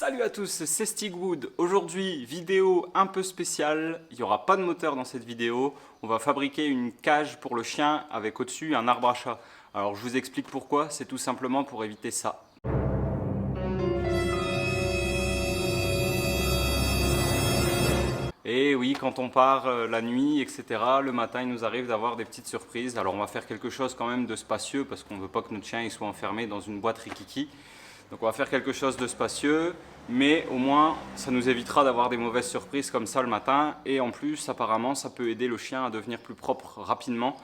Salut à tous, c'est Stigwood. Aujourd'hui, vidéo un peu spéciale. Il n'y aura pas de moteur dans cette vidéo. On va fabriquer une cage pour le chien avec au-dessus un arbre à chat. Alors je vous explique pourquoi, c'est tout simplement pour éviter ça. Et oui, quand on part la nuit, etc., le matin, il nous arrive d'avoir des petites surprises. Alors on va faire quelque chose quand même de spacieux parce qu'on ne veut pas que notre chien il soit enfermé dans une boîte rikiki. Donc on va faire quelque chose de spacieux, mais au moins ça nous évitera d'avoir des mauvaises surprises comme ça le matin. Et en plus, apparemment, ça peut aider le chien à devenir plus propre rapidement.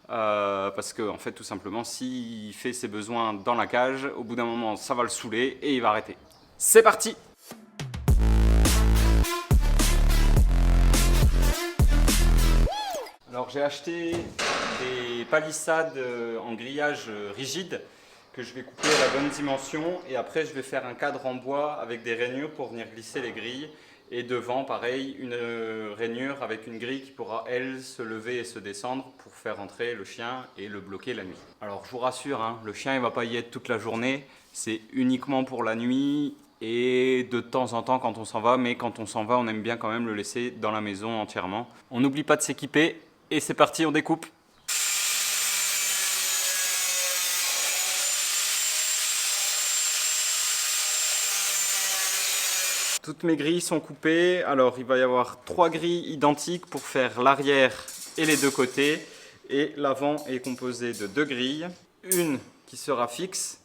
Parce que en fait, tout simplement, s'il fait ses besoins dans la cage, au bout d'un moment, ça va le saouler et il va arrêter. C'est parti! Alors j'ai acheté des palissades en grillage rigide que je vais couper à la bonne dimension et après je vais faire un cadre en bois avec des rainures pour venir glisser les grilles et devant pareil une rainure avec une grille qui pourra elle se lever et se descendre pour faire entrer le chien et le bloquer la nuit. Alors je vous rassure, hein, le chien il va pas y être toute la journée, c'est uniquement pour la nuit et de temps en temps quand on s'en va, mais quand on s'en va on aime bien quand même le laisser dans la maison entièrement. On n'oublie pas de s'équiper et c'est parti, on découpe. Toutes mes grilles sont coupées, alors il va y avoir 3 grilles identiques pour faire l'arrière et les deux côtés. Et l'avant est composé de 2 grilles, une qui sera fixe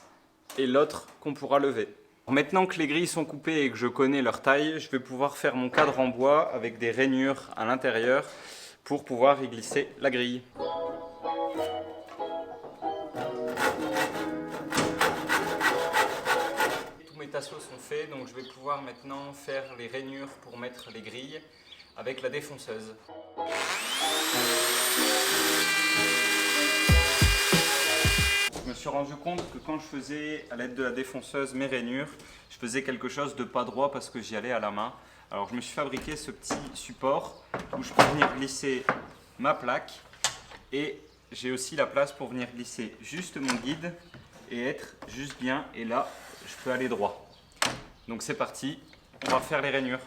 et l'autre qu'on pourra lever. Maintenant que les grilles sont coupées et que je connais leur taille, je vais pouvoir faire mon cadre en bois avec des rainures à l'intérieur pour pouvoir y glisser la grille. Tasseaux sont faits, donc je vais pouvoir maintenant faire les rainures pour mettre les grilles avec la défonceuse. Je me suis rendu compte que quand je faisais à l'aide de la défonceuse mes rainures, je faisais quelque chose de pas droit parce que j'y allais à la main. Alors je me suis fabriqué ce petit support où je peux venir glisser ma plaque et j'ai aussi la place pour venir glisser juste mon guide et être juste bien, et là je peux aller droit. Donc c'est parti, on va faire les rainures.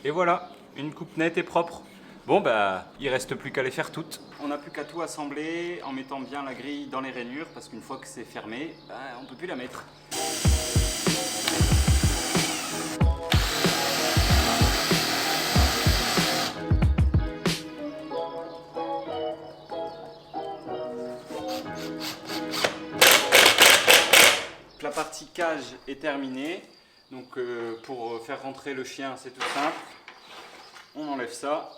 Et voilà, une coupe nette et propre. Bon bah, il reste plus qu'à les faire toutes. On n'a plus qu'à tout assembler en mettant bien la grille dans les rainures parce qu'une fois que c'est fermé, bah, on ne peut plus la mettre. La partie cage est terminée, donc pour faire rentrer le chien c'est tout simple, on enlève ça,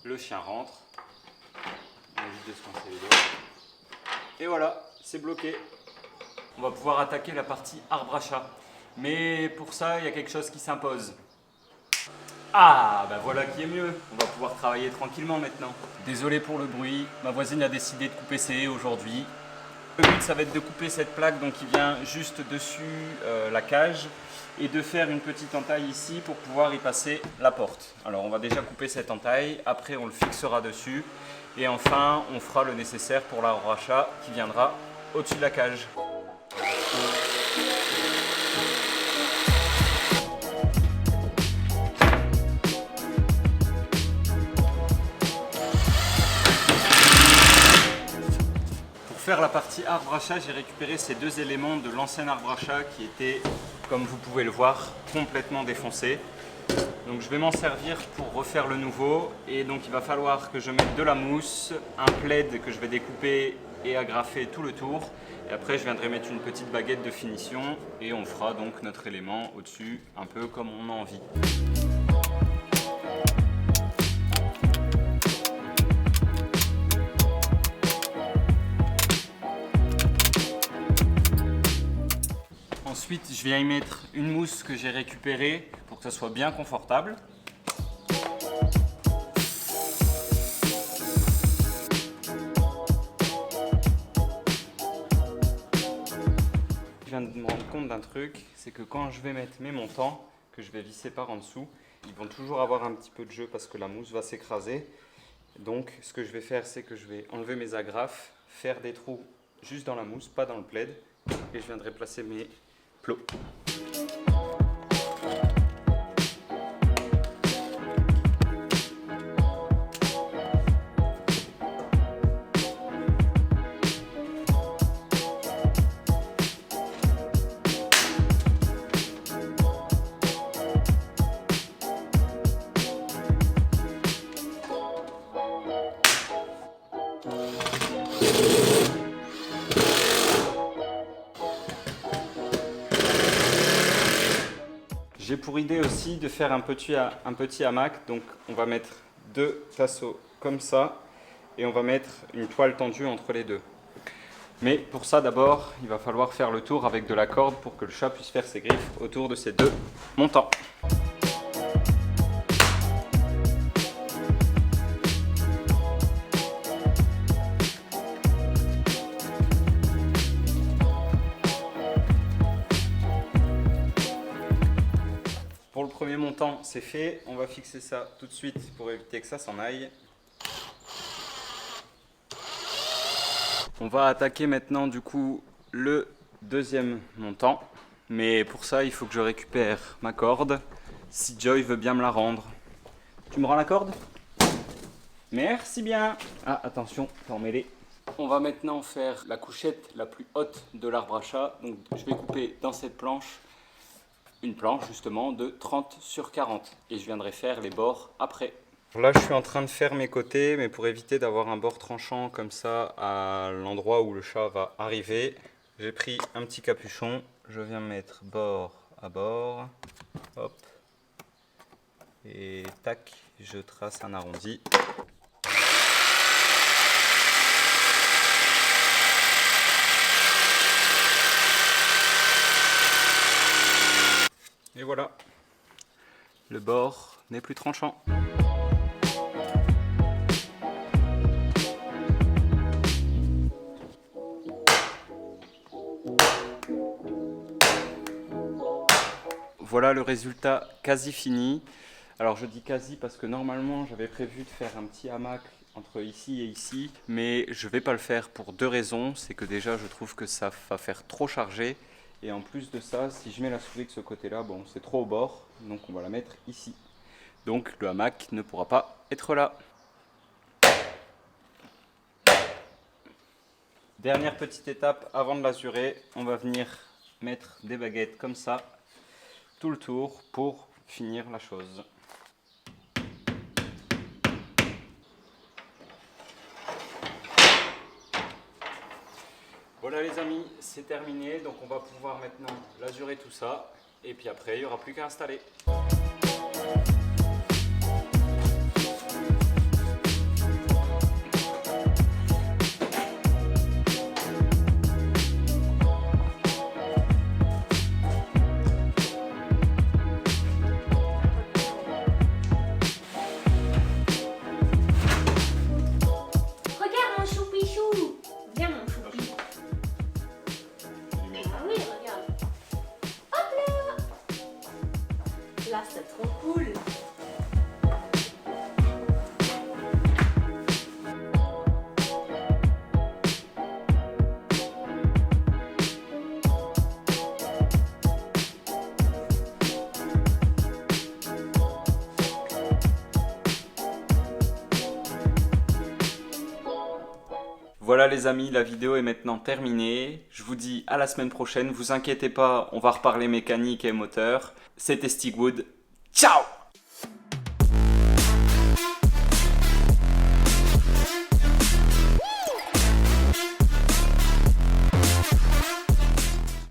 le chien rentre, on évite de se coincer les doigts, et voilà, c'est bloqué. On va pouvoir attaquer la partie arbre à chat, mais pour ça il y a quelque chose qui s'impose. Ah, ben voilà qui est mieux, on va pouvoir travailler tranquillement maintenant. Désolé pour le bruit, ma voisine a décidé de couper ses haies aujourd'hui. Le but ça va être de couper cette plaque donc qui vient juste dessus la cage et de faire une petite entaille ici pour pouvoir y passer la porte. Alors on va déjà couper cette entaille, après on le fixera dessus et enfin on fera le nécessaire pour l'arbre à chat qui viendra au-dessus de la cage. Pour faire la partie arbre à chat, j'ai récupéré ces deux éléments de l'ancien arbre à chat qui étaient, comme vous pouvez le voir, complètement défoncés. Donc je vais m'en servir pour refaire le nouveau et donc il va falloir que je mette de la mousse, un plaid que je vais découper et agrafer tout le tour. Et après je viendrai mettre une petite baguette de finition et on fera donc notre élément au-dessus un peu comme on a envie. Ensuite, je viens y mettre une mousse que j'ai récupérée pour que ça soit bien confortable. Je viens de me rendre compte d'un truc, c'est que quand je vais mettre mes montants, que je vais visser par en dessous, ils vont toujours avoir un petit peu de jeu parce que la mousse va s'écraser. Donc ce que je vais faire, c'est que je vais enlever mes agrafes, faire des trous juste dans la mousse, pas dans le plaid, et je viendrai placer mes plots. J'ai pour idée aussi de faire un petit hamac, donc on va mettre 2 tasseaux comme ça et on va mettre une toile tendue entre les deux. Mais pour ça d'abord, il va falloir faire le tour avec de la corde pour que le chat puisse faire ses griffes autour de ces 2 montants. Pour le premier montant, c'est fait. On va fixer ça tout de suite pour éviter que ça s'en aille. On va attaquer maintenant du coup le deuxième montant. Mais pour ça, il faut que je récupère ma corde. Si Joy veut bien me la rendre. Tu me rends la corde? Merci bien. Ah, attention, t'en mêler. On va maintenant faire la couchette la plus haute de l'arbre à chat. Donc je vais couper dans cette planche. Une planche justement de 30 sur 40 et je viendrai faire les bords après. Là je suis en train de faire mes côtés, mais pour éviter d'avoir un bord tranchant comme ça à l'endroit où le chat va arriver, j'ai pris un petit capuchon, je viens mettre bord à bord, hop, et tac, je trace un arrondi. Et voilà, le bord n'est plus tranchant. Voilà le résultat quasi fini. Alors je dis quasi parce que normalement j'avais prévu de faire un petit hamac entre ici et ici, mais je ne vais pas le faire pour 2 raisons. C'est que déjà je trouve que ça va faire trop chargé. Et en plus de ça, si je mets la souris de ce côté-là, bon, c'est trop au bord, donc on va la mettre ici. Donc le hamac ne pourra pas être là. Dernière petite étape avant de l'azurer, on va venir mettre des baguettes comme ça, tout le tour pour finir la chose. Voilà les amis, c'est terminé, donc on va pouvoir maintenant l'azurer tout ça, et puis après il n'y aura plus qu'à installer. Regarde mon choupichou! Viens mon choupi! Ah oui, regarde! Hop là! Là, c'est trop cool! Voilà les amis, la vidéo est maintenant terminée. Je vous dis à la semaine prochaine. Vous inquiétez pas, on va reparler mécanique et moteur. C'était Stigwood. Ciao!